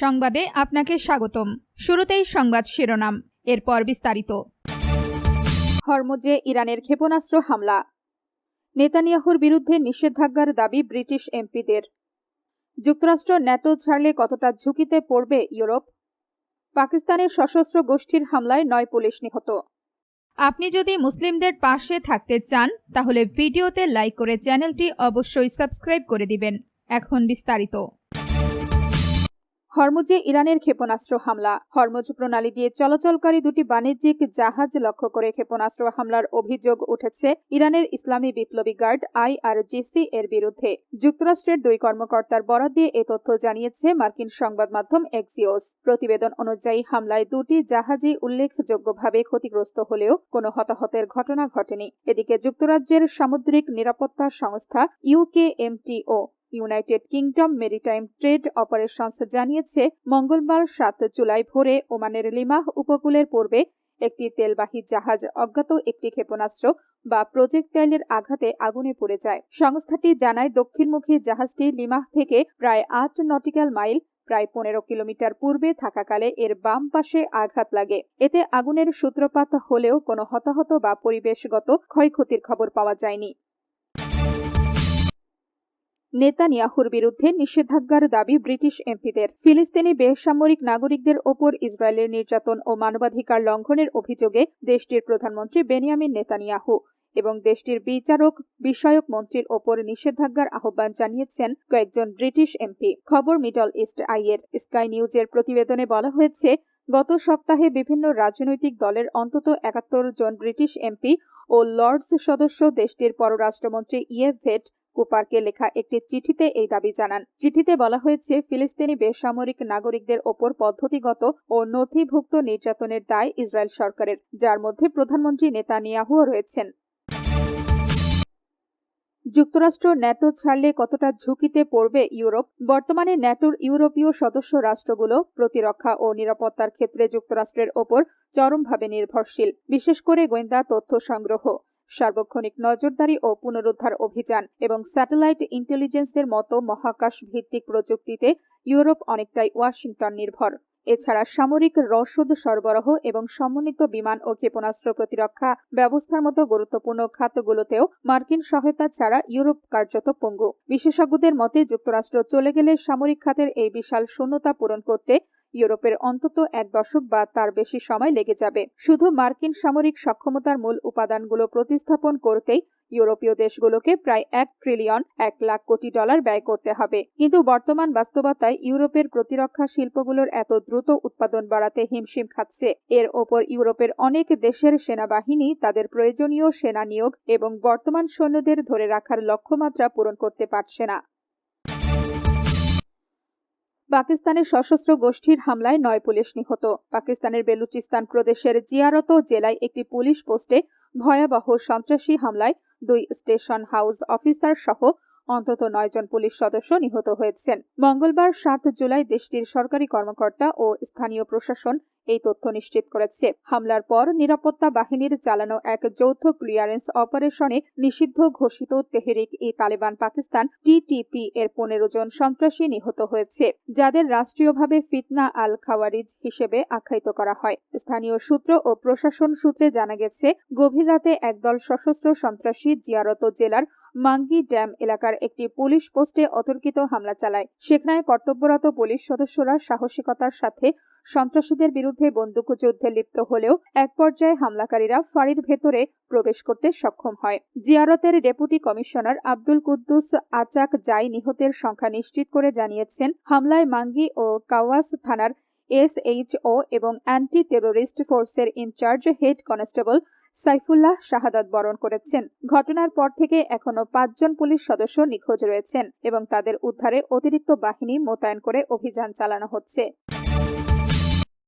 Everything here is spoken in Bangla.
সংবাদে আপনাকে স্বাগতম। শুরুতেই সংবাদ শিরোনাম, এরপর বিস্তারিত। হরমুজে ইরানের ক্ষেপণাস্ত্র হামলা, নেতানিয়াহুর বিরুদ্ধে নিষেধাজ্ঞার দাবি ব্রিটিশ এমপিদের। যুক্তরাষ্ট্র ন্যাটো ছাড়লে কতটা ঝুঁকিতে পড়বে ইউরোপ। পাকিস্তানের সশস্ত্র গোষ্ঠীর হামলায় 9 পুলিশ নিহত। আপনি যদি মুসলিমদের পাশে থাকতে চান তাহলে ভিডিওতে লাইক করে চ্যানেলটি অবশ্যই সাবস্ক্রাইব করে দিবেন। এখন বিস্তারিত। হরমুজে ইরানের ক্ষেপণাস্ত্র হামলা। হরমুজ প্রণালী দিয়ে চলাচলকারী দুটি বাণিজ্যিক জাহাজ লক্ষ্য করে ক্ষেপণাস্ত্র হামলার অভিযোগ উঠেছে ইরানের ইসলামী বিপ্লবী গার্ড IRGC এর বিরুদ্ধে। যুক্তরাষ্ট্রের 2 কর্মকর্তার বরাত দিয়ে এ তথ্য জানিয়েছে মার্কিন সংবাদ মাধ্যম এক্সিওস। প্রতিবেদন অনুযায়ী হামলায় দুটি জাহাজই উল্লেখযোগ্যভাবে ক্ষতিগ্রস্ত হলেও কোনো হতাহতের ঘটনা ঘটেনি। এদিকে যুক্তরাজ্যের সামুদ্রিক নিরাপত্তা সংস্থা UKMTO United kingdom maritime trade operations জানিয়েছে মঙ্গলবার 7 জুলাই ভোরে ওমানের লিমাহ উপকূলের পূর্বে একটি তেলবাহী জাহাজ অজ্ঞাত একটি ক্ষেপণাস্ত্র বা প্রজেক্টাইলের আঘাতে আগুনে পড়ে যায়। সংস্থাটি জানায় দক্ষিণমুখী জাহাজটি লিমাহ থেকে প্রায় 8 নটিক্যাল মাইল প্রায় 15 কিলোমিটার পূর্বে থাকাকালে এর বাম পাশে আঘাত লাগে। এতে আগুনের সূত্রপাত হলেও কোনো হতাহত বা পরিবেশগত ক্ষয়ক্ষতির খবর পাওয়া যায়নি। নেতানিয়াহুর বিরুদ্ধে নিষেধাজ্ঞার দাবি ব্রিটিশ এমপিদের। ফিলিস্তিনি বেসামরিক নাগরিকদের ওপর ইসরায়েলের নির্যাতন ও মানবাধিকার লঙ্ঘনের অভিযোগে দেশটির প্রধানমন্ত্রী বেনিয়ামিন নেতানিয়াহু এবং দেশটির বিচারক বিষয়ক মন্ত্রীর ওপর নিষেধাজ্ঞার আহ্বান জানিয়েছেন কয়েকজন ব্রিটিশ এমপি। খবর মিডল ইস্ট আইয়ের। স্কাই নিউজের প্রতিবেদনে বলা হয়েছে, গত সপ্তাহে বিভিন্ন রাজনৈতিক দলের অন্তত 71 জন ব্রিটিশ এমপি ও লর্ডস সদস্য দেশটির পররাষ্ট্রমন্ত্রী ভেট কুপারকে লেখা একটি চিঠিতে এই দাবি জানান। চিঠিতে বলা হয়েছে, ফিলিস্তিনি বেসামরিক নাগরিকদের ওপর পদ্ধতিগত ও নথিভুক্ত নির্যাতনের দায় ইসরায়েল সরকারের, যার মধ্যে প্রধানমন্ত্রী নেতানিয়াহুও রয়েছেন। যুক্তরাষ্ট্র ন্যাটো ছাড়লে কতটা ঝুঁকিতে পড়বে ইউরোপ। বর্তমানে ন্যাটোর ইউরোপীয় সদস্য রাষ্ট্রগুলো প্রতিরক্ষা ও নিরাপত্তার ক্ষেত্রে যুক্তরাষ্ট্রের ওপর চরমভাবে নির্ভরশীল, বিশেষ করে গোয়েন্দা তথ্য সংগ্রহ, সার্বক্ষণিক নজরদারি ও পুনরুদ্ধার অভিযান এবং স্যাটেলাইট ইন্টেলিজেন্সের মতো মহাকাশ ভিত্তিক প্রযুক্তিতে ইউরোপ অনেকটাই ওয়াশিংটন নির্ভর। এছাড়া সামরিক রসদ সরবরাহ এবং সমন্বিত বিমান ও ক্ষেপণাস্ত্র প্রতিরক্ষা ব্যবস্থার মতো গুরুত্বপূর্ণ খাতগুলোতেও মার্কিন সহায়তা ছাড়া ইউরোপ কার্যত পঙ্গু। বিশেষজ্ঞদের মতে যুক্তরাষ্ট্র চলে গেলে সামরিক খাতের এই বিশাল শূন্যতা পূরণ করতে ইউরোপের অন্তত 1 দশক বা তার বেশি সময় লেগে যাবে। শুধু মার্কিন সামরিক সক্ষমতার মূল উপাদানগুলো প্রতিস্থাপন করতেই ইউরোপীয় দেশগুলোকে প্রায় $1 ট্রিলিয়ন $1 লাখ কোটি ব্যয় করতে হবে। কিন্তু বর্তমান বাস্তবতায় ইউরোপের প্রতিরক্ষা শিল্পগুলোর এত দ্রুত উৎপাদন বাড়াতে হিমশিম খাচ্ছে। এর ওপর ইউরোপের অনেক দেশের সেনাবাহিনী তাদের প্রয়োজনীয় সেনা নিয়োগ এবং বর্তমান সৈন্যদের ধরে রাখার লক্ষ্যমাত্রা পূরণ করতে পারছে না। পাকিস্তানের সশস্ত্র গোষ্ঠীর হামলায় 9 পুলিশ নিহত। পাকিস্তানের বেলুচিস্তান প্রদেশের জিয়ারত জেলায় একটি পুলিশ পোস্টে ভয়াবহ সন্ত্রাসী হামলায় 2 স্টেশন হাউস অফিসার সহ অন্তত 9 জন পুলিশ সদস্য নিহত হয়েছেন। মঙ্গলবার 7 জুলাই দেশটির সরকারি কর্মকর্তা ও স্থানীয় প্রশাসন এই তথ্য নিশ্চিত করেছে। হামলার পর নিরাপত্তা বাহিনীর চালানো এক যৌথ ক্লিয়ারেন্স অপারেশনে নিষিদ্ধ ঘোষিত তেহরিক-ই-তালেবান পাকিস্তান TTP এর 15 জন সন্ত্রাসী নিহত হয়েছে, যাদের রাষ্ট্রীয়ভাবে ফিতনা আল খাওয়ারিজ হিসেবে আখ্যায়িত করা হয়। স্থানীয় সূত্র ও প্রশাসন সূত্রে জানা গেছে, গভীর রাতে একদল সশস্ত্র সন্ত্রাসী জিয়ারত জেলার মাঙ্গি ড্যাম এলাকার একটি পুলিশ পোস্টে অতর্কিত হামলা চালায়। সেখানে কর্তব্যরত পুলিশ সদস্যরা সাহসিকতার সাথে সন্ত্রাসীদের বিরুদ্ধে বন্দুকযুদ্ধে লিপ্ত হলেও এক পর্যায়ে হামলাকারীরা ফাঁড়ির ভেতরে প্রবেশ করতে সক্ষম হয়। জিয়ারতের ডেপুটি কমিশনার আব্দুল কুদ্দুস আচাক জাই নিহতের সংখ্যা নিশ্চিত করে জানিয়েছেন, হামলায় মাঙ্গি ও কাওয়াস থানার SHO এবং অ্যান্টি টেরোরিস্ট ফোর্সের ইনচার্জ হেড কনস্টেবল সাইফুল্লাহ শাহাদাত বরণ করেছেন। ঘটনার পর থেকে এখনো 5 জন পুলিশ সদস্য নিখোঁজ রয়েছেন এবং তাদের উদ্ধারে অতিরিক্ত বাহিনী মোতায়েন করে অভিযান চালানো হচ্ছে।